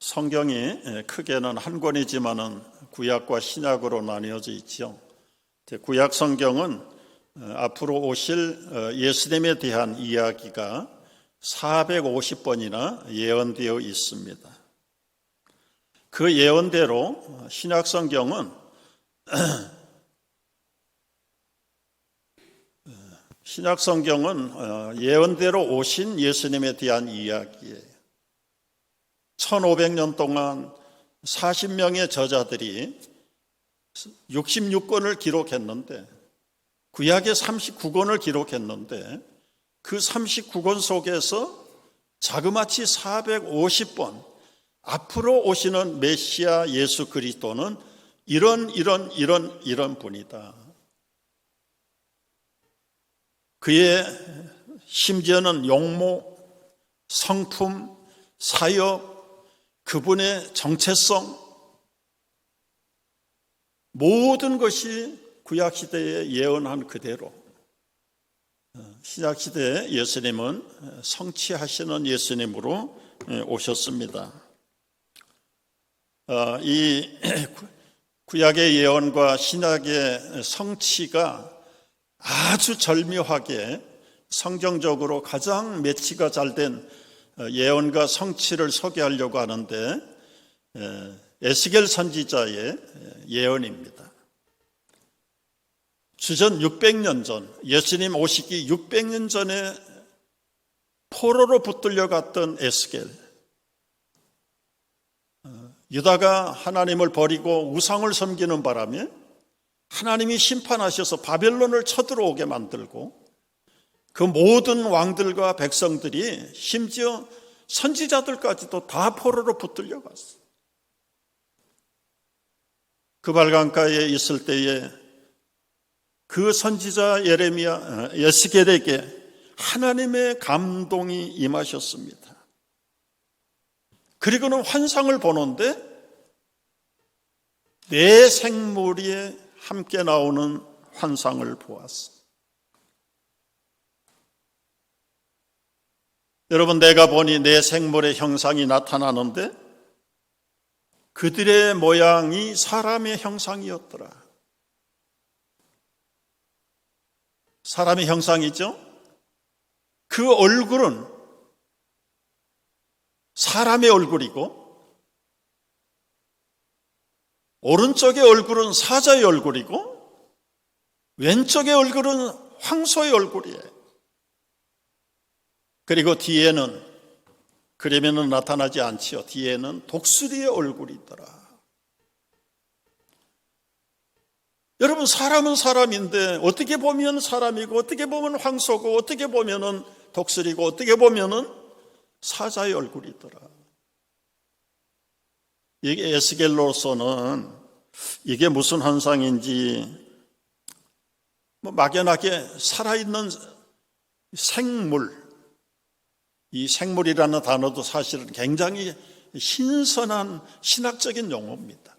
성경이 크게는 한 권이지만은 구약과 신약으로 나뉘어져 있죠. 구약 성경은 앞으로 오실 예수님에 대한 이야기가 450번이나 예언되어 있습니다. 그 예언대로 신약 성경은 예언대로 오신 예수님에 대한 이야기예요. 1500년 동안 40명의 저자들이 66권을 기록했는데, 구약의 39권을 기록했는데 그 39권 속에서 자그마치 450번 앞으로 오시는 메시아 예수 그리스도는 이런 분이다. 그의 심지어는 용모, 성품, 사역, 그분의 정체성, 모든 것이 구약시대에 예언한 그대로 신약시대에 예수님은 성취하시는 예수님으로 오셨습니다. 이 구약의 예언과 신약의 성취가 아주 절묘하게 성경적으로 가장 매치가 잘 된 예언과 성취를 소개하려고 하는데, 에스겔 선지자의 예언입니다. 주전 600년 전, 예수님 오시기 600년 전에 포로로 붙들려 갔던 에스겔, 유다가 하나님을 버리고 우상을 섬기는 바람에 하나님이 심판하셔서 바벨론을 쳐들어오게 만들고, 그 모든 왕들과 백성들이 심지어 선지자들까지도 다 포로로 붙들려 갔어요. 그 발강가에 있을 때에 그 선지자 에스겔에게 하나님의 감동이 임하셨습니다. 그리고는 환상을 보는데 네 생물이 함께 나오는 환상을 보았어요. 여러분, 내가 보니 네 생물의 형상이 나타나는데 그들의 모양이 사람의 형상이었더라. 사람의 형상이죠? 그 얼굴은 사람의 얼굴이고, 오른쪽의 얼굴은 사자의 얼굴이고, 왼쪽의 얼굴은 황소의 얼굴이에요. 그리고 뒤에는, 그러면은 나타나지 않지요. 뒤에는 독수리의 얼굴이 있더라. 여러분, 사람은 사람인데 어떻게 보면 사람이고, 어떻게 보면 황소고, 어떻게 보면은 독수리고, 어떻게 보면은 사자의 얼굴이 있더라. 이게 에스겔로서는 이게 무슨 환상인지 막연하게 살아있는 생물, 이 생물이라는 단어도 사실은 굉장히 신선한 신학적인 용어입니다.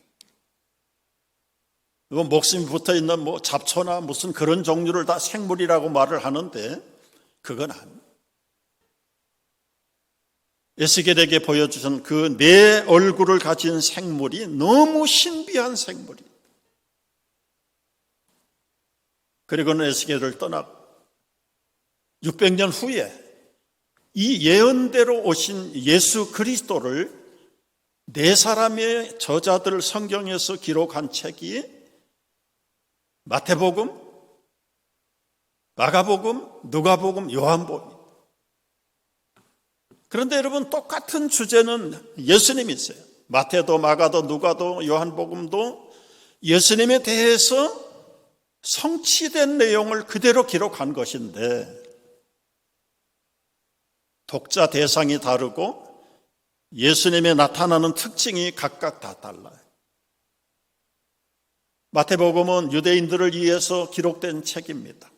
목숨이 붙어있는 잡초나 무슨 그런 종류를 다 생물이라고 말을 하는데, 그건 아니에요. 에스겔에게 보여주신 그 네 얼굴을 가진 생물이 너무 신비한 생물이에요. 그리고는 에스겔을 떠나고 600년 후에 이 예언대로 오신 예수 그리스도를 네 사람의 저자들 성경에서 기록한 책이 마태복음, 마가복음, 누가복음, 요한복음. 그런데 여러분, 똑같은 주제는 예수님이세요. 마태도, 마가도, 누가도, 요한복음도 예수님에 대해서 성취된 내용을 그대로 기록한 것인데, 독자 대상이 다르고 예수님의 나타나는 특징이 각각 다 달라요. 마태복음은 유대인들을 위해서 기록된 책입니다.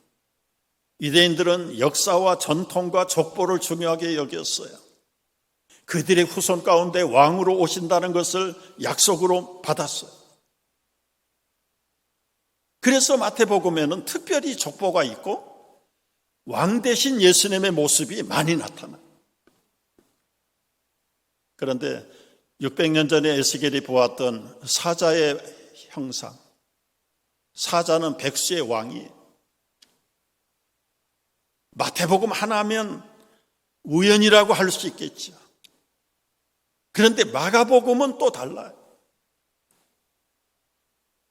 유대인들은 역사와 전통과 족보를 중요하게 여겼어요. 그들의 후손 가운데 왕으로 오신다는 것을 약속으로 받았어요. 그래서 마태복음에는 특별히 족보가 있고 왕 대신 예수님의 모습이 많이 나타나요. 그런데 600년 전에 에스겔이 보았던 사자의 형상, 사자는 백수의 왕이, 마태복음 하나면 우연이라고 할 수 있겠죠. 그런데 마가복음은 또 달라요.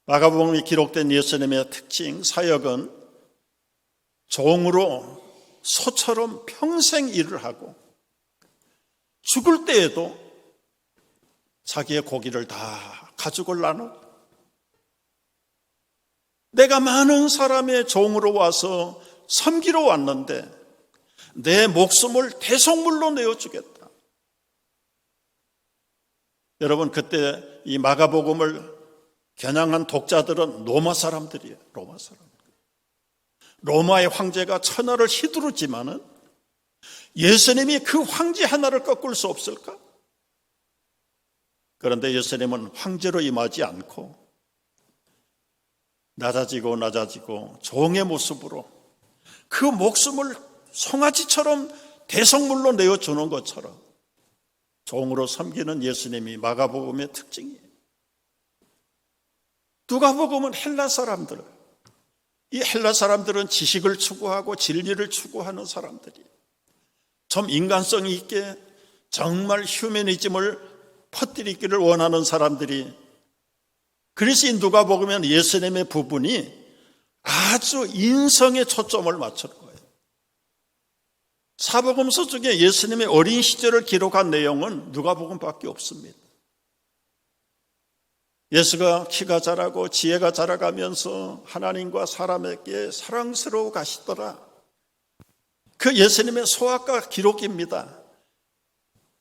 마가복음에 기록된 예수님의 특징, 사역은 종으로 소처럼 평생 일을 하고 죽을 때에도 자기의 고기를 다 가죽을 나누고, 내가 많은 사람의 종으로 와서 섬기러 왔는데 내 목숨을 대속물로 내어주겠다. 여러분, 그때 이 마가복음을 겨냥한 독자들은 로마 사람들이에요. 로마 사람. 로마의 황제가 천하를 휘두르지만은 예수님이 그 황제 하나를 꺾을 수 없을까? 그런데 예수님은 황제로 임하지 않고 낮아지고 종의 모습으로 그 목숨을 송아지처럼 대성물로 내어주는 것처럼 종으로 섬기는 예수님이 마가복음의 특징이에요. 누가복음은 헬라 사람들, 이 헬라 사람들은 지식을 추구하고 진리를 추구하는 사람들이에요. 좀 인간성 있게 정말 휴머니즘을 퍼뜨리기를 원하는 사람들이, 그래서 이 누가복음은 예수님의 부분이 아주 인성에 초점을 맞춘 거예요. 사복음서 중에 예수님의 어린 시절을 기록한 내용은 누가복음밖에 없습니다. 예수가 키가 자라고 지혜가 자라가면서 하나님과 사람에게 사랑스러워 가시더라. 그 예수님의 소아과 기록입니다.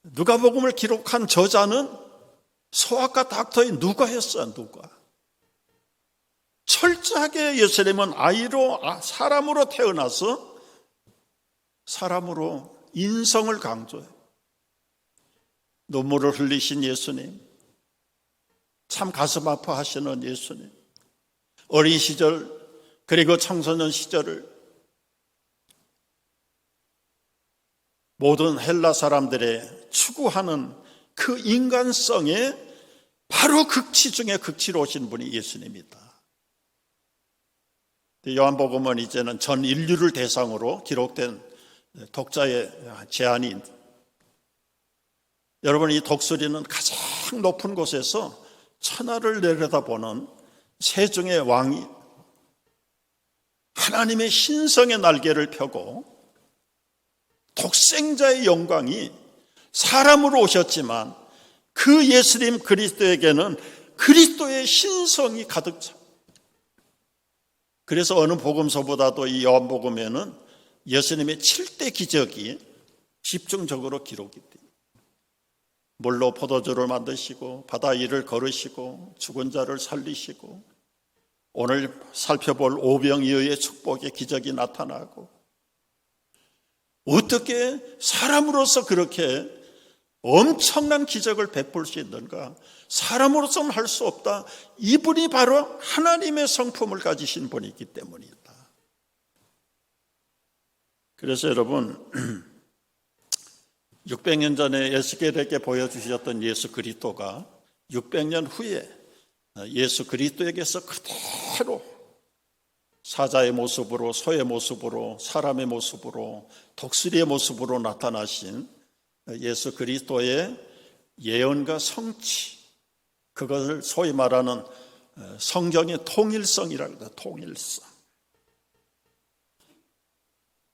누가복음을 기록한 저자는 소아과 닥터인 누가였어요. 누가. 철저하게 예수님은 아이로, 사람으로 태어나서 사람으로 인성을 강조해요. 눈물을 흘리신 예수님, 참 가슴 아파하시는 예수님, 어린 시절 그리고 청소년 시절을 모든 헬라 사람들의 추구하는 그 인간성의 바로 극치 중에 극치로 오신 분이 예수님이다. 요한복음은 이제는 전 인류를 대상으로 기록된 독자의 제한이, 여러분, 이 독수리는 가장 높은 곳에서 천하를 내려다보는 세중의 왕이 하나님의 신성의 날개를 펴고 독생자의 영광이 사람으로 오셨지만 그 예수님 그리스도에게는 그리스도의 신성이 가득 차. 그래서 어느 복음서보다도 이 요한복음에는 예수님의 7대 기적이 집중적으로 기록이 돼요. 물로 포도주를 만드시고 바다 위를 걸으시고 죽은 자를 살리시고 오늘 살펴볼 오병이어의 축복의 기적이 나타나고, 어떻게 사람으로서 그렇게 엄청난 기적을 베풀 수 있는가? 사람으로서는 할 수 없다. 이분이 바로 하나님의 성품을 가지신 분이기 때문이다. 그래서 여러분, 600년 전에 에스겔에게 보여주셨던 예수 그리스도가 600년 후에 예수 그리스도에게서 그대로 사자의 모습으로, 소의 모습으로, 사람의 모습으로, 독수리의 모습으로 나타나신 예수 그리스도의 예언과 성취, 그것을 소위 말하는 성경의 통일성이라고 해요. 통일성.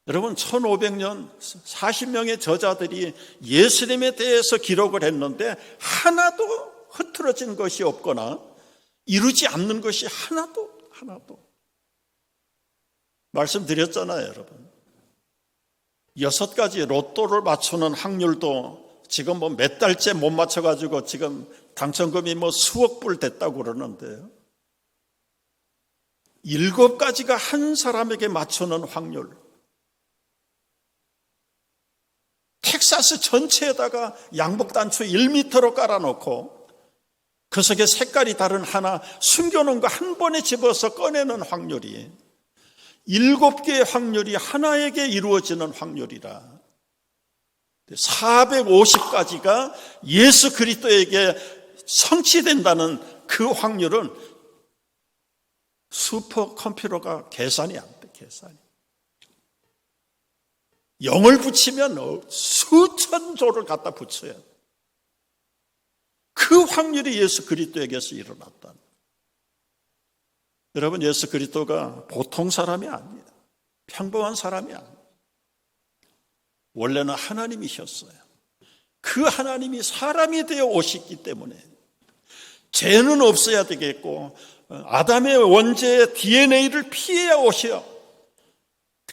여러분, 1500년 40명의 저자들이 예수님에 대해서 기록을 했는데 하나도 흐트러진 것이 없거나 이루지 않는 것이 하나도. 말씀드렸잖아요, 여러분. 6가지 로또를 맞추는 확률도 지금 몇 달째 못 맞춰가지고 지금 당첨금이 수억 불 됐다고 그러는데요. 7가지가 한 사람에게 맞추는 확률. 텍사스 전체에다가 양복단추 1m로 깔아놓고 그 속에 색깔이 다른 하나 숨겨놓은 거 한 번에 집어서 꺼내는 확률이 7개의 확률이 하나에게 이루어지는 확률이라. 450가지가 예수 그리스도에게 성취된다는 그 확률은 슈퍼컴퓨터가 계산이 안 돼, 계산이. 0을 붙이면 수천 조를 갖다 붙여야 돼. 그 확률이 예수 그리스도에게서 일어났다. 여러분, 예수 그리스도가 보통 사람이 아닙니다. 평범한 사람이 아닙니다. 원래는 하나님이셨어요. 그 하나님이 사람이 되어 오셨기 때문에 죄는 없어야 되겠고 아담의 원죄의 DNA를 피해야 오셔.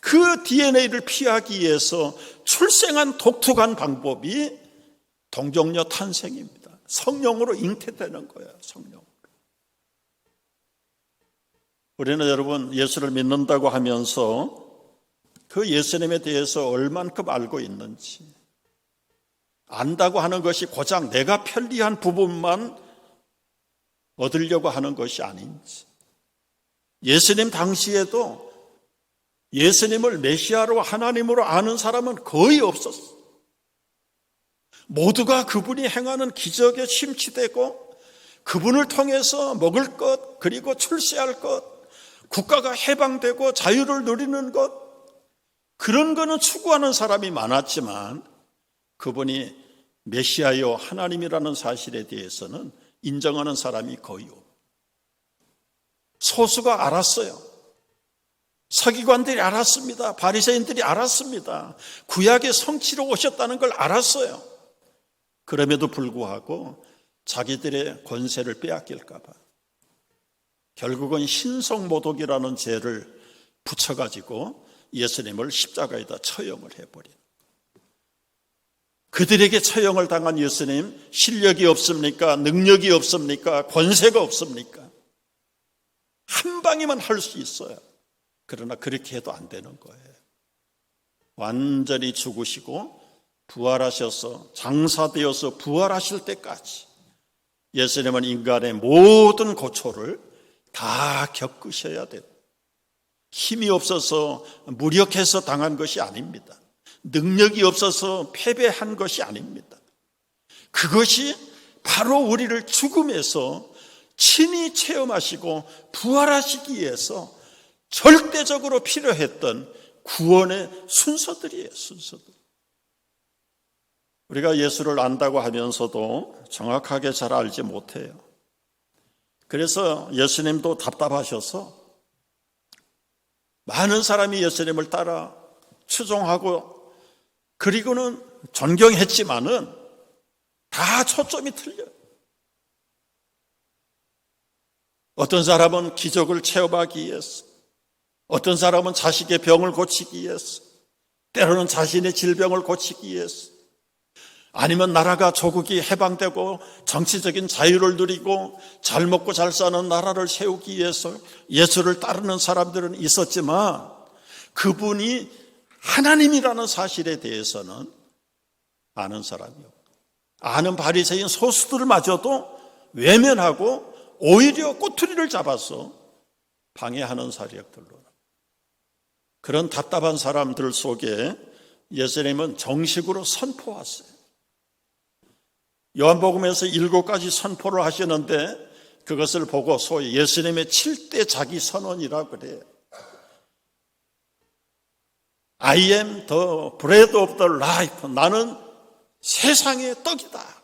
그 DNA를 피하기 위해서 출생한 독특한 방법이 동정녀 탄생입니다. 성령으로 잉태되는 거예요. 성령. 우리는 여러분 예수를 믿는다고 하면서 그 예수님에 대해서 얼만큼 알고 있는지, 안다고 하는 것이 고작 내가 편리한 부분만 얻으려고 하는 것이 아닌지, 예수님 당시에도 예수님을 메시아로 하나님으로 아는 사람은 거의 없었어. 모두가 그분이 행하는 기적에 심취되고 그분을 통해서 먹을 것, 그리고 출세할 것, 국가가 해방되고 자유를 누리는 것, 그런 거는 추구하는 사람이 많았지만 그분이 메시아요 하나님이라는 사실에 대해서는 인정하는 사람이 거의 없어요. 소수가 알았어요. 서기관들이 알았습니다. 바리새인들이 알았습니다. 구약의 성취로 오셨다는 걸 알았어요. 그럼에도 불구하고 자기들의 권세를 빼앗길까 봐 결국은 신성모독이라는 죄를 붙여가지고 예수님을 십자가에다 처형을 해버린. 그들에게 처형을 당한 예수님, 실력이 없습니까? 능력이 없습니까? 권세가 없습니까? 한 방이면 할 수 있어요. 그러나 그렇게 해도 안 되는 거예요. 완전히 죽으시고 부활하셔서 장사되어서 부활하실 때까지 예수님은 인간의 모든 고초를 다 겪으셔야 돼요. 힘이 없어서 무력해서 당한 것이 아닙니다. 능력이 없어서 패배한 것이 아닙니다. 그것이 바로 우리를 죽음에서 친히 체험하시고 부활하시기 위해서 절대적으로 필요했던 구원의 순서들이에요. 순서들. 우리가 예수를 안다고 하면서도 정확하게 잘 알지 못해요. 그래서 예수님도 답답하셔서 많은 사람이 예수님을 따라 추종하고 그리고는 존경했지만은 다 초점이 틀려요. 어떤 사람은 기적을 체험하기 위해서, 어떤 사람은 자식의 병을 고치기 위해서, 때로는 자신의 질병을 고치기 위해서, 아니면 나라가 조국이 해방되고 정치적인 자유를 누리고 잘 먹고 잘 사는 나라를 세우기 위해서 예수를 따르는 사람들은 있었지만 그분이 하나님이라는 사실에 대해서는 아는 사람이 없고, 아는 바리새인 소수들마저도 외면하고 오히려 꼬투리를 잡아서 방해하는 사력들로, 그런 답답한 사람들 속에 예수님은 정식으로 선포하세요. 요한복음에서 7가지 선포를 하시는데 그것을 보고 소위 예수님의 7대 자기 선언이라고 그래요. I am the bread of the life. 나는 세상의 떡이다.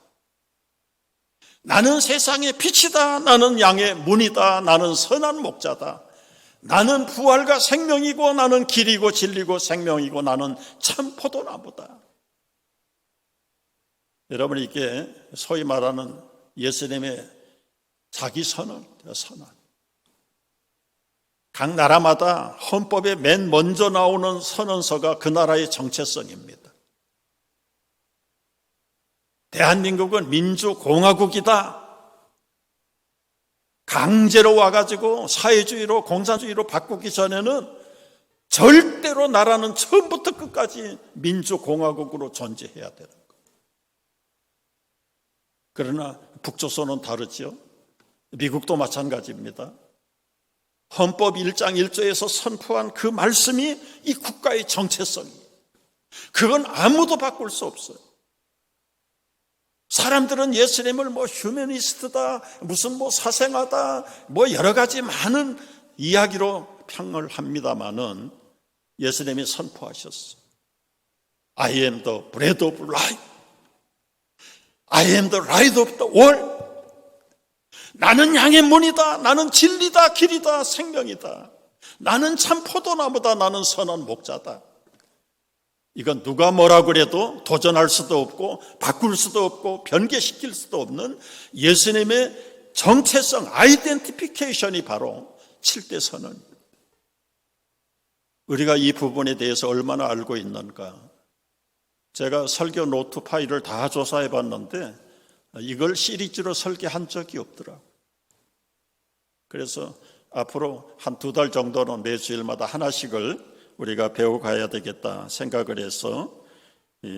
나는 세상의 빛이다. 나는 양의 문이다. 나는 선한 목자다. 나는 부활과 생명이고 나는 길이고 진리고 생명이고 나는 참 포도나무다. 여러분, 이게 소위 말하는 예수님의 자기 선언. 각 나라마다 헌법에 맨 먼저 나오는 선언서가 그 나라의 정체성입니다. 대한민국은 민주공화국이다. 강제로 와가지고 사회주의로 공산주의로 바꾸기 전에는 절대로 나라는 처음부터 끝까지 민주공화국으로 존재해야 되는 거예요. 그러나 북조선은 다르죠. 미국도 마찬가지입니다. 헌법 1장 1조에서 선포한 그 말씀이 이 국가의 정체성이에요. 그건 아무도 바꿀 수 없어요. 사람들은 예수님을 휴머니스트다, 무슨 사생아다, 여러 가지 많은 이야기로 평을 합니다마는 예수님이 선포하셨어요. I am the bread of life. I am the light of the world. 나는 양의 문이다. 나는 진리다, 길이다, 생명이다. 나는 참 포도나무다. 나는 선한 목자다. 이건 누가 뭐라 그래도 도전할 수도 없고 바꿀 수도 없고 변개시킬 수도 없는 예수님의 정체성, 아이덴티피케이션이 바로 7대 선언입니다. 우리가 이 부분에 대해서 얼마나 알고 있는가? 제가 설교 노트 파일을 다 조사해 봤는데 이걸 시리즈로 설계한 적이 없더라고요. 그래서 앞으로 한 2달 정도는 매주일마다 하나씩을 우리가 배워가야 되겠다 생각을 해서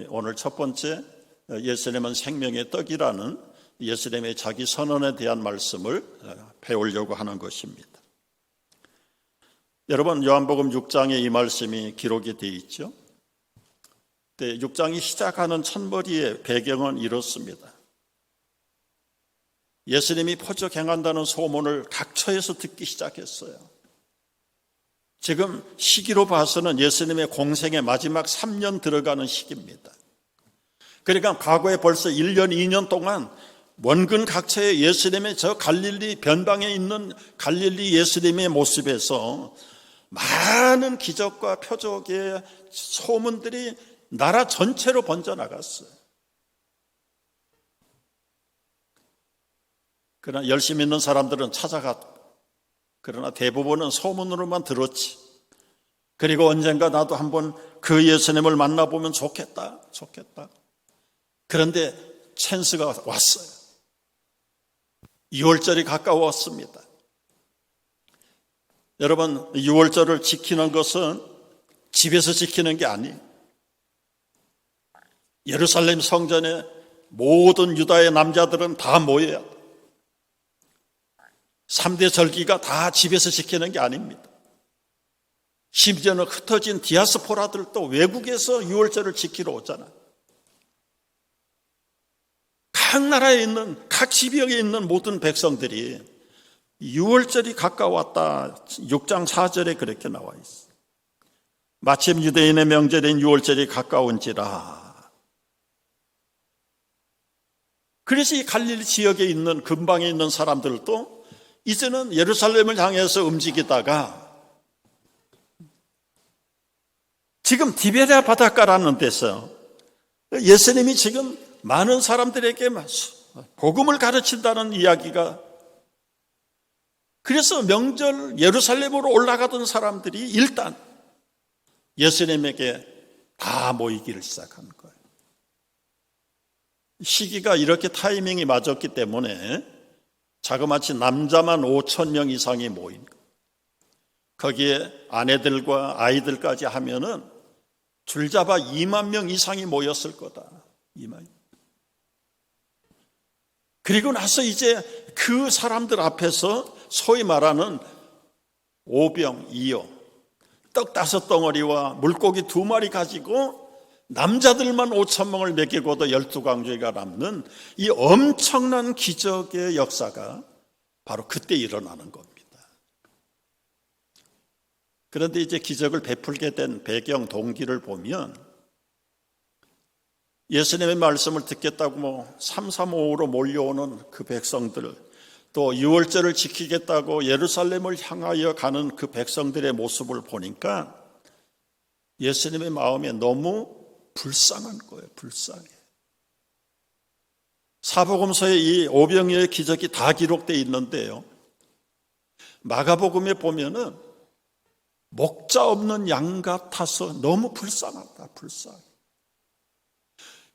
오늘 첫 번째 예수님은 생명의 떡이라는 예수님의 자기 선언에 대한 말씀을 배우려고 하는 것입니다. 여러분, 요한복음 6장에 이 말씀이 기록이 되어 있죠. 6장이 시작하는 첫머리의 배경은 이렇습니다. 예수님이 표적 행한다는 소문을 각처에서 듣기 시작했어요. 지금 시기로 봐서는 예수님의 공생의 마지막 3년 들어가는 시기입니다. 그러니까 과거에 벌써 1년, 2년 동안 원근 각처에 예수님의 저 갈릴리 변방에 있는 갈릴리 예수님의 모습에서 많은 기적과 표적의 소문들이 나라 전체로 번져나갔어요. 그러나 열심히 있는 사람들은 찾아갔고, 그러나 대부분은 소문으로만 들었지. 그리고 언젠가 나도 한번 그 예수님을 만나보면 좋겠다. 그런데 찬스가 왔어요. 6월절이 가까웠습니다. 여러분, 6월절을 지키는 것은 집에서 지키는 게 아니에요. 예루살렘 성전에 모든 유다의 남자들은 다 모여야 돼요. 3대 절기가 다 집에서 지키는 게 아닙니다. 심지어는 흩어진 디아스포라들도 외국에서 6월절을 지키러 오잖아요. 각 나라에 있는, 각 지역에 있는 모든 백성들이 6월절이 가까웠다. 6장 4절에 그렇게 나와 있어요. 마침 유대인의 명절인 6월절이 가까운지라. 그래서 이 갈릴리 지역에 있는 근방에 있는 사람들도 이제는 예루살렘을 향해서 움직이다가 지금 디베랴 바닷가라는 데서 예수님이 지금 많은 사람들에게 복음을 가르친다는 이야기가, 그래서 명절 예루살렘으로 올라가던 사람들이 일단 예수님에게 다 모이기를 시작한 거예요. 시기가 이렇게 타이밍이 맞았기 때문에 자그마치 남자만 5,000명 이상이 모인 거예요. 거기에 아내들과 아이들까지 하면은 줄잡아 2만 명 이상이 모였을 거다. 2만. 그리고 나서 이제 그 사람들 앞에서 소위 말하는 오병, 이어, 떡 5덩어리와 물고기 2마리 가지고 남자들만 5,000명을 먹이고도 12광주가 남는 이 엄청난 기적의 역사가 바로 그때 일어나는 겁니다. 그런데 이제 기적을 베풀게 된 배경 동기를 보면 예수님의 말씀을 듣겠다고 335로 몰려오는 그 백성들, 또 6월절을 지키겠다고 예루살렘을 향하여 가는 그 백성들의 모습을 보니까 예수님의 마음에 너무 불쌍한 거예요. 불쌍해. 사복음서에 이 오병이어의 기적이 다 기록되어 있는데요, 마가복음에 보면은 목자 없는 양 같아서 너무 불쌍하다. 불쌍해.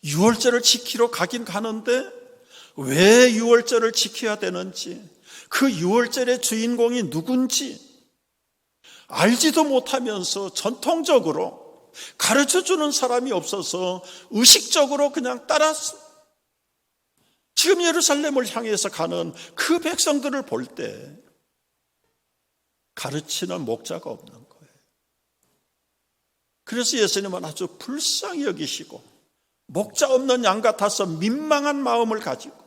6월절을 지키러 가긴 가는데 왜 6월절을 지켜야 되는지, 그 6월절의 주인공이 누군지 알지도 못하면서 전통적으로 가르쳐주는 사람이 없어서 의식적으로 그냥 따랐어. 지금 예루살렘을 향해서 가는 그 백성들을 볼 때 가르치는 목자가 없는 거예요. 그래서 예수님은 아주 불쌍히 여기시고 목자 없는 양 같아서 민망한 마음을 가지고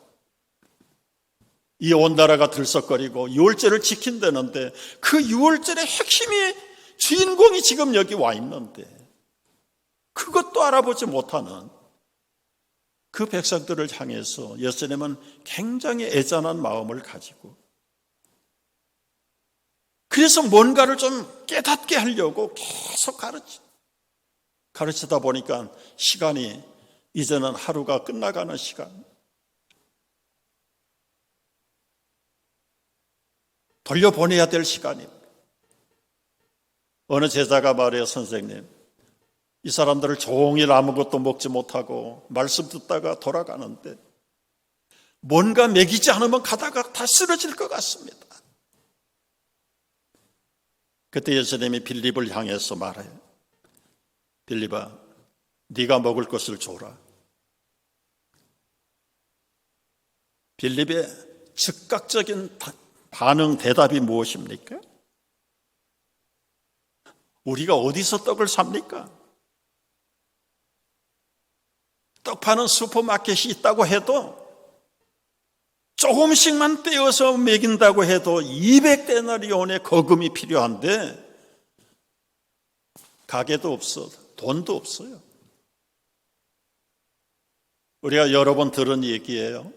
이 온 나라가 들썩거리고 유월절을 지킨다는데 그 유월절의 핵심이 주인공이 지금 여기 와 있는데 그것도 알아보지 못하는 그 백성들을 향해서 예수님은 굉장히 애잔한 마음을 가지고 그래서 뭔가를 좀 깨닫게 하려고 계속 가르치다 보니까 시간이 이제는 하루가 끝나가는 시간, 돌려보내야 될 시간입니다. 어느 제자가 말해요. 선생님, 이 사람들을 종일 아무것도 먹지 못하고 말씀 듣다가 돌아가는데 뭔가 먹이지 않으면 가다가 다 쓰러질 것 같습니다. 그때 예수님이 빌립을 향해서 말해요. 빌립아, 네가 먹을 것을 줘라. 빌립의 즉각적인 반응, 대답이 무엇입니까? 우리가 어디서 떡을 삽니까? 떡 파는 슈퍼마켓이 있다고 해도 조금씩만 떼어서 먹인다고 해도 200데나리온의 거금이 필요한데 가게도 없어, 돈도 없어요. 우리가 여러 번 들은 얘기예요.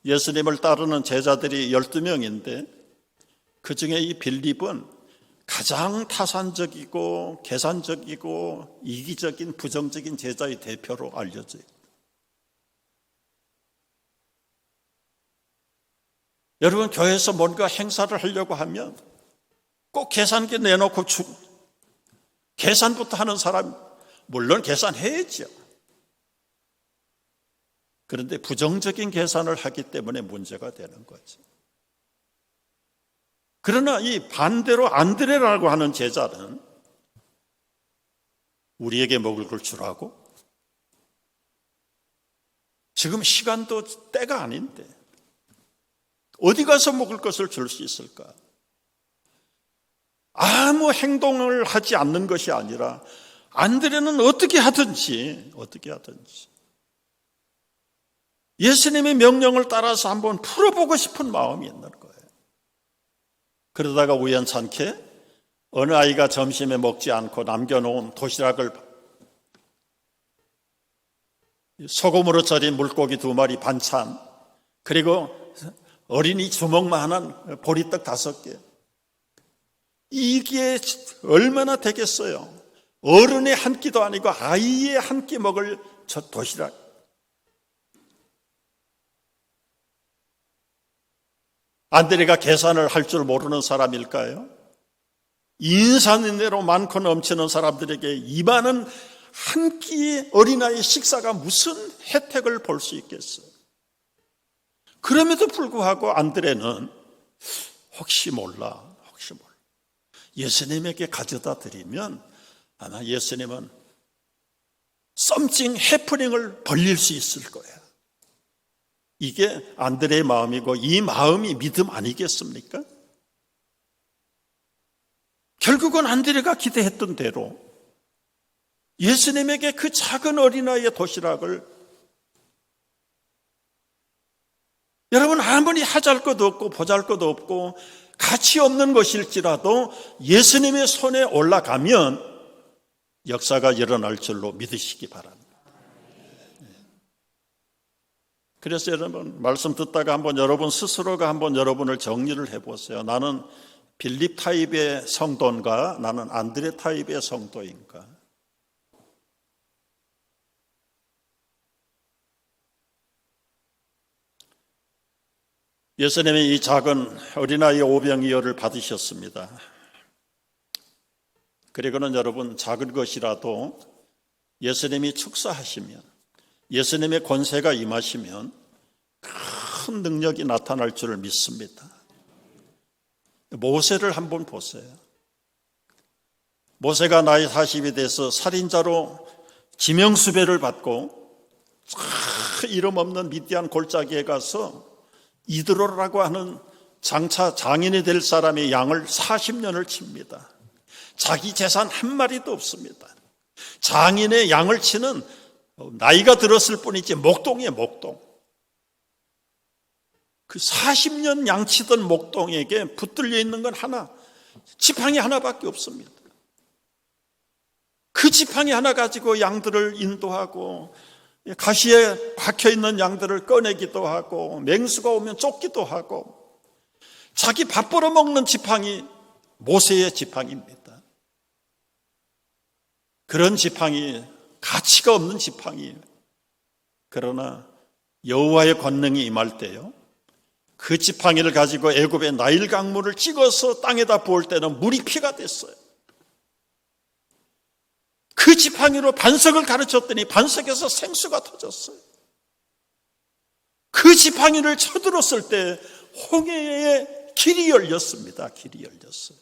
예수님을 따르는 제자들이 12명인데 그중에 이 빌립은 가장 타산적이고 계산적이고 이기적인 부정적인 제자의 대표로 알려져요. 여러분, 교회에서 뭔가 행사를 하려고 하면 꼭 계산기 내놓고 계산부터 하는 사람, 물론 계산해야죠. 그런데 부정적인 계산을 하기 때문에 문제가 되는 거죠. 그러나 이 반대로 안드레라고 하는 제자는 우리에게 먹을 걸 주라고? 지금 시간도 때가 아닌데 어디 가서 먹을 것을 줄 수 있을까? 아무 행동을 하지 않는 것이 아니라 안드레는 어떻게 하든지 예수님의 명령을 따라서 한번 풀어보고 싶은 마음이 있는 거예요. 그러다가 우연찮게 어느 아이가 점심에 먹지 않고 남겨놓은 도시락을 소금으로 절인 물고기 2마리 반찬, 그리고 어린이 주먹만한 보리떡 5개, 이게 얼마나 되겠어요? 어른의 한 끼도 아니고 아이의 한 끼 먹을 저 도시락. 안드레가 계산을 할 줄 모르는 사람일까요? 인산인해로 많고 넘치는 사람들에게 이 많은 한 끼 어린아이 식사가 무슨 혜택을 볼 수 있겠어요? 그럼에도 불구하고 안드레는 혹시 몰라 예수님에게 가져다 드리면 아마 예수님은 썸씽 해프닝을 벌릴 수 있을 거야. 이게 안드레의 마음이고 이 마음이 믿음 아니겠습니까? 결국은 안드레가 기대했던 대로 예수님에게 그 작은 어린아이의 도시락을, 여러분, 아무리 하잘 것도 없고 보잘 것도 없고 가치 없는 것일지라도 예수님의 손에 올라가면 역사가 일어날 줄로 믿으시기 바랍니다. 그래서 여러분, 말씀 듣다가 한번 여러분 스스로가 한번 여러분을 정리를 해보세요. 나는 빌립 타입의 성도인가? 나는 안드레 타입의 성도인가? 예수님이 이 작은 어린아이 오병이어를 받으셨습니다. 그리고는 여러분, 작은 것이라도 예수님이 축사하시면, 예수님의 권세가 임하시면 큰 능력이 나타날 줄 믿습니다. 모세를 한번 보세요. 모세가 나이 40이 돼서 살인자로 지명수배를 받고 이름 없는 미디안 골짜기에 가서 이드로라고 하는 장차 장인이 될 사람의 양을 40년을 칩니다. 자기 재산 한 마리도 없습니다. 장인의 양을 치는 나이가 들었을 뿐이지 목동이에요, 목동. 그 40년 양치던 목동에게 붙들려 있는 건 하나, 지팡이 하나밖에 없습니다. 그 지팡이 하나 가지고 양들을 인도하고 가시에 박혀있는 양들을 꺼내기도 하고 맹수가 오면 쫓기도 하고 자기 밥 벌어먹는 지팡이 모세의 지팡이입니다. 그런 지팡이, 가치가 없는 지팡이에요. 그러나 여호와의 권능이 임할 때요, 그 지팡이를 가지고 애굽의 나일 강물을 찍어서 땅에다 부을 때는 물이 피가 됐어요. 그 지팡이로 반석을 가르쳤더니 반석에서 생수가 터졌어요. 그 지팡이를 쳐들었을 때 홍해의 길이 열렸습니다. 길이 열렸어요.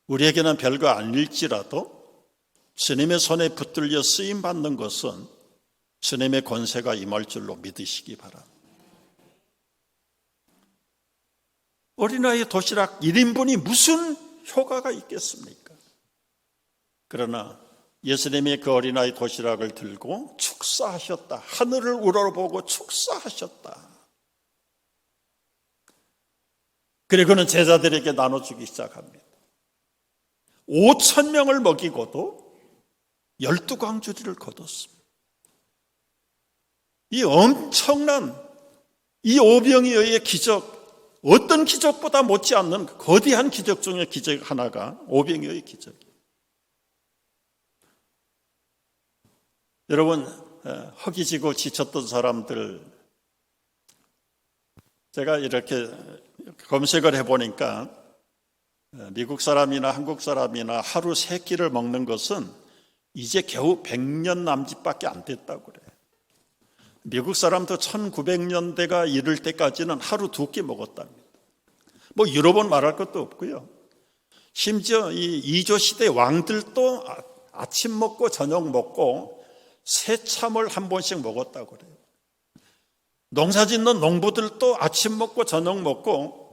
우리에게는 별거 아닐지라도 주님의 손에 붙들려 쓰임받는 것은 주님의 권세가 임할 줄로 믿으시기 바랍니다. 어린아이 도시락 1인분이 무슨 효과가 있겠습니까? 그러나 예수님이 그 어린아이 도시락을 들고 축사하셨다. 하늘을 우러러보고 축사하셨다. 그리고는 제자들에게 나눠주기 시작합니다. 5,000명을 먹이고도 12광주리를 거뒀습니다. 이 엄청난 이 오병이어의 기적, 어떤 기적보다 못지않는 거대한 기적 중에 기적 하나가 오병이어의 기적이에요. 여러분, 허기지고 지쳤던 사람들, 제가 이렇게 검색을 해보니까 미국 사람이나 한국 사람이나 하루 3끼를 먹는 것은 이제 겨우 100년 남짓밖에 안 됐다고 그래요. 미국 사람도 1900년대가 이를 때까지는 하루 2끼 먹었답니다. 뭐 유럽은 말할 것도 없고요. 심지어 이 이조 시대 왕들도 아침 먹고 저녁 먹고 새참을 한 번씩 먹었다고 그래요. 농사 짓는 농부들도 아침 먹고 저녁 먹고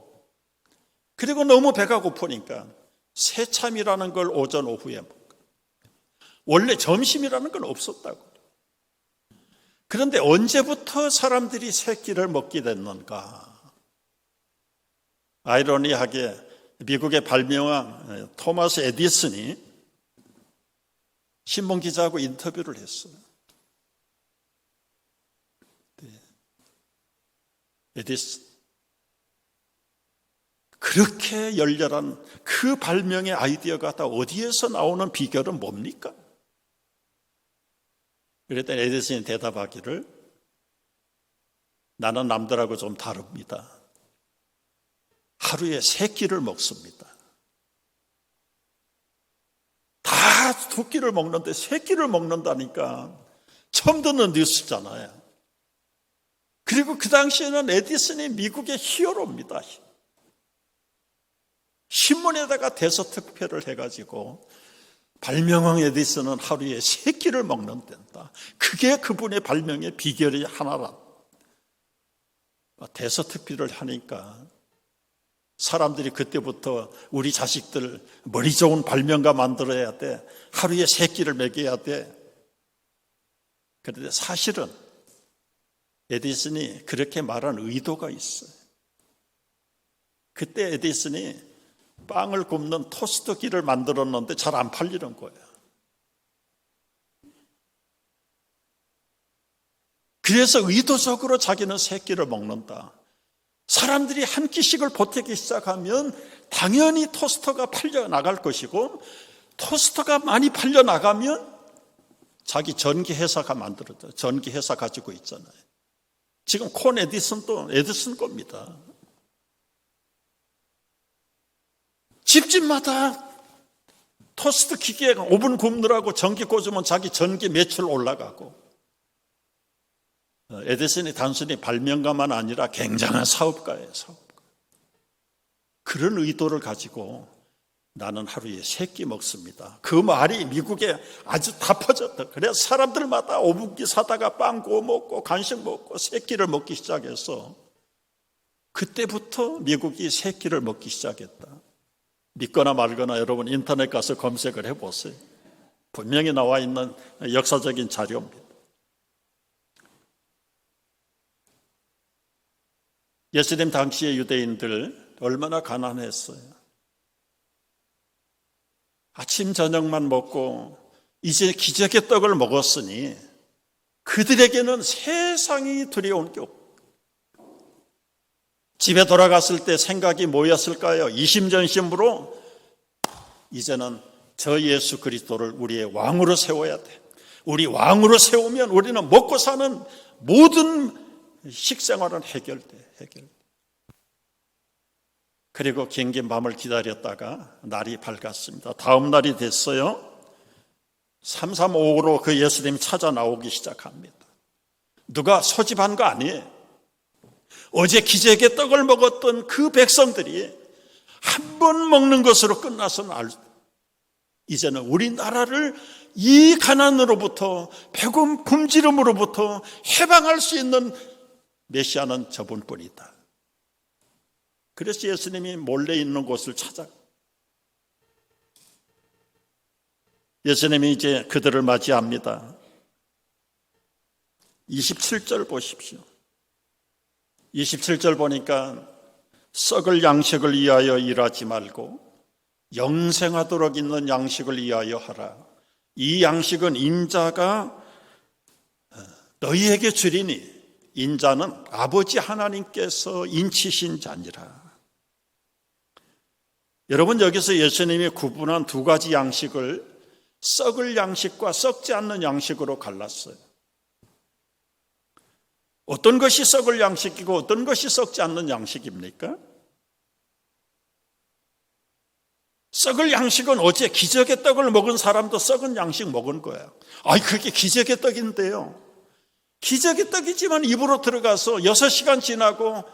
그리고 너무 배가 고프니까 새참이라는 걸 오전 오후에 먹고 원래 점심이라는 건 없었다고. 그런데 언제부터 사람들이 세 끼를 먹게 됐는가? 아이러니하게 미국의 발명왕 토마스 에디슨이 신문기자하고 인터뷰를 했어요. 에디슨, 그렇게 열렬한 그 발명의 아이디어가 다 어디에서 나오는 비결은 뭡니까? 그랬더니 에디슨이 대답하기를, 나는 남들하고 좀 다릅니다. 하루에 3끼를 먹습니다. 다 2끼를 먹는데 3끼를 먹는다니까 처음 듣는 뉴스잖아요. 그리고 그 당시에는 에디슨이 미국의 히어로입니다. 신문에다가 대서특필을 해가지고 발명왕 에디슨은 하루에 3끼를 먹는단다. 그게 그분의 발명의 비결이 하나라. 대서특필을 하니까 사람들이 그때부터 우리 자식들 머리 좋은 발명가 만들어야 돼. 하루에 3끼를 먹여야 돼. 그런데 사실은 에디슨이 그렇게 말한 의도가 있어요. 그때 에디슨이 빵을 굽는 토스터기를 만들었는데 잘 안 팔리는 거예요. 그래서 의도적으로 자기는 3끼를 먹는다. 사람들이 한 끼씩을 보태기 시작하면 당연히 토스터가 팔려 나갈 것이고, 토스터가 많이 팔려 나가면 자기 전기회사가 만들어져요. 전기회사 가지고 있잖아요. 지금 콘 에디슨도 에디슨 겁니다. 집집마다 토스트 기계가 오븐 굽느라고 전기 꽂으면 자기 전기 매출 올라가고, 에디슨이 단순히 발명가만 아니라 굉장한 사업가예요. 사업가. 그런 의도를 가지고 나는 하루에 3끼 먹습니다. 그 말이 미국에 아주 다 퍼졌다. 그래서 사람들마다 오븐기 사다가 빵 구워 먹고 간식 먹고 3끼를 먹기 시작해서 그때부터 미국이 3끼를 먹기 시작했다. 믿거나 말거나 여러분 인터넷 가서 검색을 해보세요. 분명히 나와 있는 역사적인 자료입니다. 예수님 당시의 유대인들 얼마나 가난했어요. 아침 저녁만 먹고 이제 기적의 떡을 먹었으니 그들에게는 세상이 두려운 게 없고, 집에 돌아갔을 때 생각이 뭐였을까요? 이심전심으로 이제는 저 예수 그리스도를 우리의 왕으로 세워야 돼. 우리 왕으로 세우면 우리는 먹고 사는 모든 식생활은 해결돼. 그리고 긴긴 밤을 기다렸다가 날이 밝았습니다. 다음 날이 됐어요. 3355로 그 예수님이 찾아 나오기 시작합니다. 누가 소집한 거 아니에요. 어제 기적의 떡을 먹었던 그 백성들이 한 번 먹는 것으로 끝나서는 이제는 우리나라를 이 가난으로부터 배고픔 굶주림으로부터 해방할 수 있는 메시아는 저분뿐이다. 그래서 예수님이 몰래 있는 곳을 찾아 예수님이 이제 그들을 맞이합니다. 27절 보십시오. 27절 보니까 썩을 양식을 위하여 일하지 말고 영생하도록 있는 양식을 위하여 하라. 이 양식은 인자가 너희에게 주리니 인자는 아버지 하나님께서 인치신 자니라. 여러분, 여기서 예수님이 구분한 두 가지 양식을 썩을 양식과 썩지 않는 양식으로 갈랐어요. 어떤 것이 썩을 양식이고 어떤 것이 썩지 않는 양식입니까? 썩을 양식은 어제 기적의 떡을 먹은 사람도 썩은 양식 먹은 거예요. 그게 기적의 떡인데요. 기적의 떡이지만 입으로 들어가서 6시간 지나고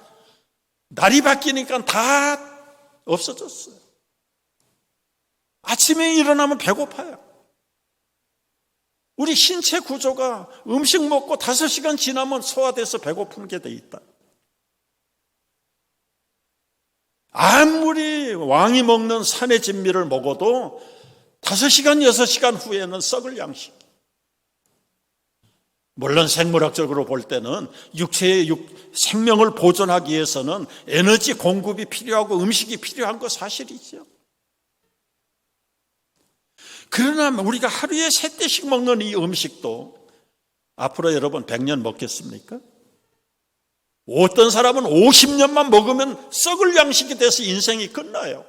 날이 바뀌니까 다 없어졌어요. 아침에 일어나면 배고파요. 우리 신체 구조가 음식 먹고 5시간 지나면 소화돼서 배고픈 게 돼 있다. 아무리 왕이 먹는 산의 진미를 먹어도 5시간, 6시간 후에는 썩을 양식. 물론 생물학적으로 볼 때는 육체의 생명을 보존하기 위해서는 에너지 공급이 필요하고 음식이 필요한 거 사실이죠. 그러나 우리가 하루에 3대씩 먹는 이 음식도 앞으로 여러분 100년 먹겠습니까? 어떤 사람은 50년만 먹으면 썩을 양식이 돼서 인생이 끝나요.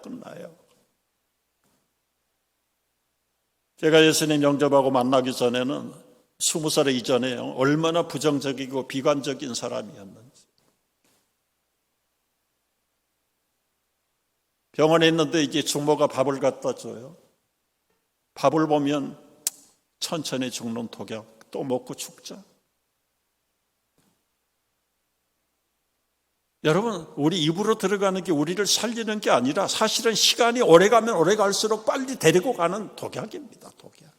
제가 예수님 영접하고 만나기 전에는 20살 이전에요. 얼마나 부정적이고 비관적인 사람이었는지. 병원에 있는데 이제 주모가 밥을 갖다 줘요. 밥을 보면 천천히 죽는 독약, 또 먹고 죽자. 여러분, 우리 입으로 들어가는 게 우리를 살리는 게 아니라 사실은 시간이 오래가면 오래갈수록 빨리 데리고 가는 독약입니다. 독약.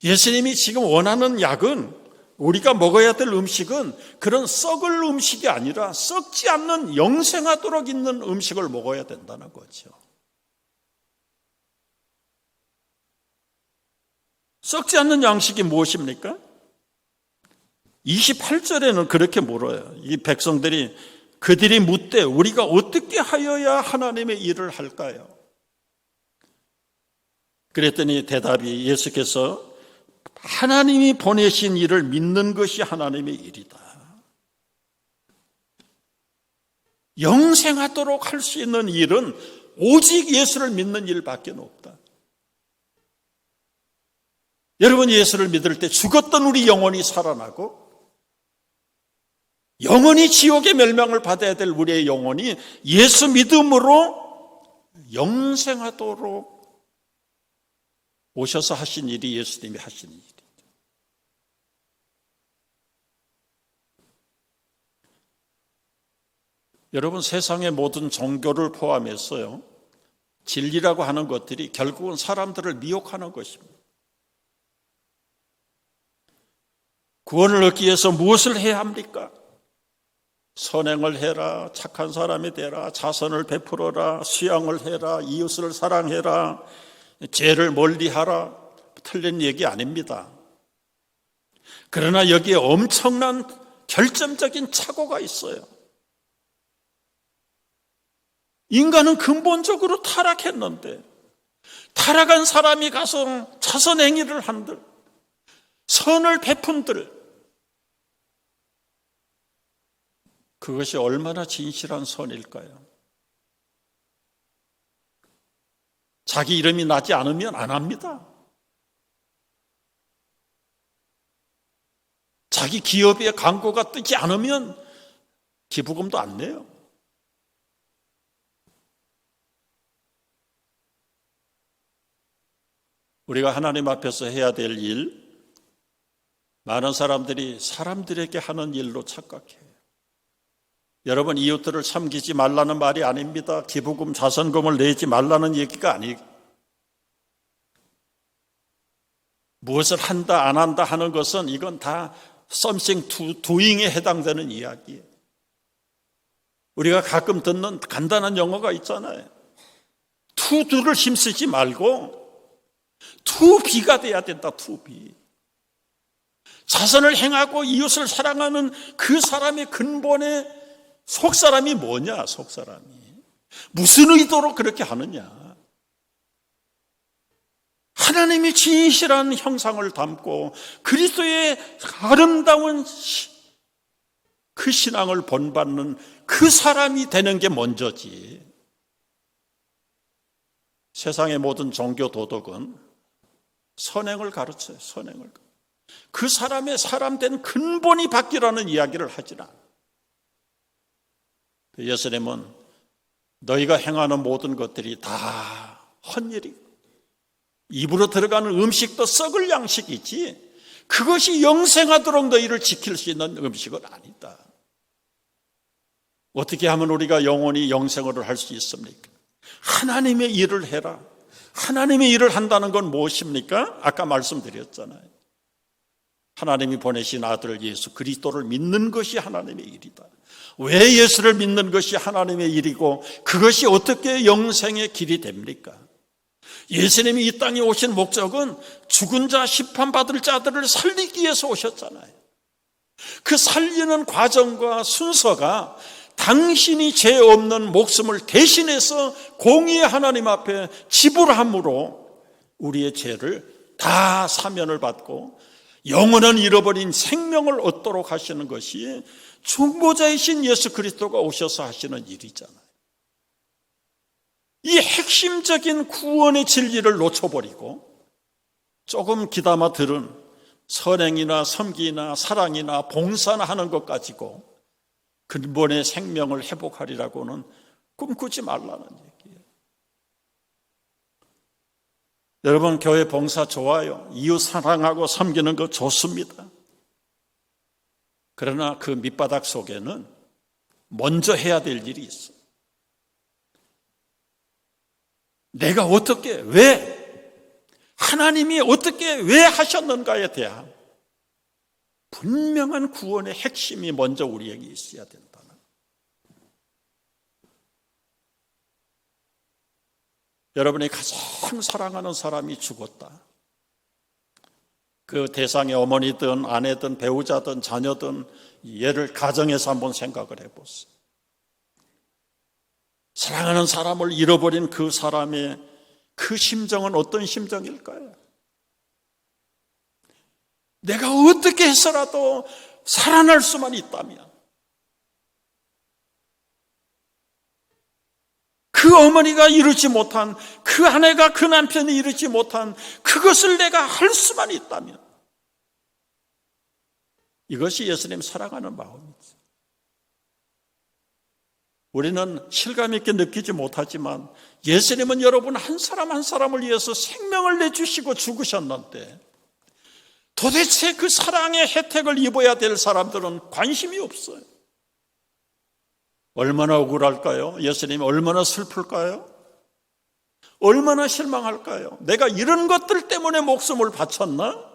예수님이 지금 원하는 약은, 우리가 먹어야 될 음식은 그런 썩을 음식이 아니라 썩지 않는 영생하도록 있는 음식을 먹어야 된다는 거죠. 썩지 않는 양식이 무엇입니까? 28절에는 그렇게 물어요. 이 백성들이 그들이 묻되 우리가 어떻게 하여야 하나님의 일을 할까요? 그랬더니 대답이 예수께서 하나님이 보내신 일을 믿는 것이 하나님의 일이다. 영생하도록 할 수 있는 일은 오직 예수를 믿는 일밖에 없다. 여러분, 예수를 믿을 때 죽었던 우리 영혼이 살아나고 영원히 지옥의 멸망을 받아야 될 우리의 영혼이 예수 믿음으로 영생하도록 오셔서 하신 일이 예수님이 하신 일이죠. 여러분, 세상의 모든 종교를 포함해서요, 진리라고 하는 것들이 결국은 사람들을 미혹하는 것입니다. 구원을 얻기 위해서 무엇을 해야 합니까? 선행을 해라, 착한 사람이 되라, 자선을 베풀어라, 수양을 해라, 이웃을 사랑해라, 죄를 멀리하라. 틀린 얘기 아닙니다. 그러나 여기에 엄청난 결정적인 착오가 있어요. 인간은 근본적으로 타락했는데 타락한 사람이 가서 자선 행위를 한들, 선을 베푼들, 그것이 얼마나 진실한 선일까요? 자기 이름이 나지 않으면 안 합니다. 자기 기업의 광고가 뜨지 않으면 기부금도 안 내요. 우리가 하나님 앞에서 해야 될 일, 많은 사람들이 사람들에게 하는 일로 착각해요. 여러분, 이웃들을 섬기지 말라는 말이 아닙니다. 기부금, 자선금을 내지 말라는 얘기가 아니에요. 무엇을 한다 안 한다 하는 것은 이건 다 something to doing에 해당되는 이야기예요. 우리가 가끔 듣는 간단한 영어가 있잖아요. to do를 힘쓰지 말고 to be가 돼야 된다. to be. 자선을 행하고 이웃을 사랑하는 그 사람의 근본의 속사람이 뭐냐? 속사람이 무슨 의도로 그렇게 하느냐? 하나님이 진실한 형상을 담고 그리스도의 아름다운 그 신앙을 본받는 그 사람이 되는 게 먼저지. 세상의 모든 종교 도덕은 선행을 가르쳐요. 선행을. 그 사람의 사람된 근본이 바뀌라는 이야기를 하지 않아. 예수님은 너희가 행하는 모든 것들이 다 헛일이고 입으로 들어가는 음식도 썩을 양식이지 그것이 영생하도록 너희를 지킬 수 있는 음식은 아니다. 어떻게 하면 우리가 영원히 영생을 할 수 있습니까? 하나님의 일을 해라. 하나님의 일을 한다는 건 무엇입니까? 아까 말씀드렸잖아요. 하나님이 보내신 아들 예수 그리스도를 믿는 것이 하나님의 일이다. 왜 예수를 믿는 것이 하나님의 일이고 그것이 어떻게 영생의 길이 됩니까? 예수님이 이 땅에 오신 목적은 죽은 자 심판받을 자들을 살리기 위해서 오셨잖아요. 그 살리는 과정과 순서가 당신이 죄 없는 목숨을 대신해서 공의의 하나님 앞에 지불함으로 우리의 죄를 다 사면을 받고 영원한 잃어버린 생명을 얻도록 하시는 것이 중보자이신 예수 그리스도가 오셔서 하시는 일이잖아요. 이 핵심적인 구원의 진리를 놓쳐버리고 조금 귀담아 들은 선행이나 섬기나 사랑이나 봉사나 하는 것 가지고 근본의 생명을 회복하리라고는 꿈꾸지 말라는 얘기예요. 여러분, 교회 봉사 좋아요. 이웃 사랑하고 섬기는 거 좋습니다. 그러나 그 밑바닥 속에는 먼저 해야 될 일이 있어요. 내가 어떻게, 왜, 하나님이 어떻게, 왜 하셨는가에 대한 분명한 구원의 핵심이 먼저 우리에게 있어야 된다. 여러분이 가장 사랑하는 사람이 죽었다. 그 대상의 어머니든 아내든 배우자든 자녀든 얘를 가정에서 한번 생각을 해보세요. 사랑하는 사람을 잃어버린 그 사람의 그 심정은 어떤 심정일까요? 내가 어떻게 해서라도 살아날 수만 있다면 그 어머니가 이루지 못한, 그 아내가 그 남편이 이루지 못한 그것을 내가 할 수만 있다면 이것이 예수님 사랑하는 마음이지. 우리는 실감 있게 느끼지 못하지만 예수님은 여러분 한 사람 한 사람을 위해서 생명을 내주시고 죽으셨는데 도대체 그 사랑의 혜택을 입어야 될 사람들은 관심이 없어요. 얼마나 억울할까요? 예수님이 얼마나 슬플까요? 얼마나 실망할까요? 내가 이런 것들 때문에 목숨을 바쳤나?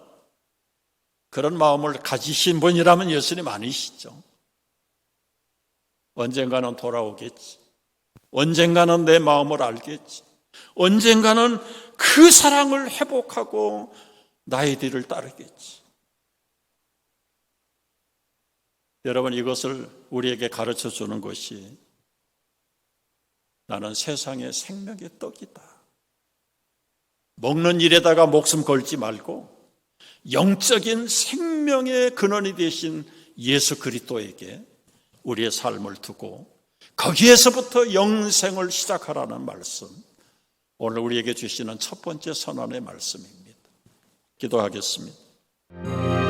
그런 마음을 가지신 분이라면 예수님 아니시죠. 언젠가는 돌아오겠지. 언젠가는 내 마음을 알겠지. 언젠가는 그 사랑을 회복하고 나의 뒤를 따르겠지. 여러분, 이것을 우리에게 가르쳐 주는 것이 나는 세상의 생명의 떡이다. 먹는 일에다가 목숨 걸지 말고 영적인 생명의 근원이 되신 예수 그리스도에게 우리의 삶을 두고 거기에서부터 영생을 시작하라는 말씀, 오늘 우리에게 주시는 첫 번째 선언의 말씀입니다. 기도하겠습니다.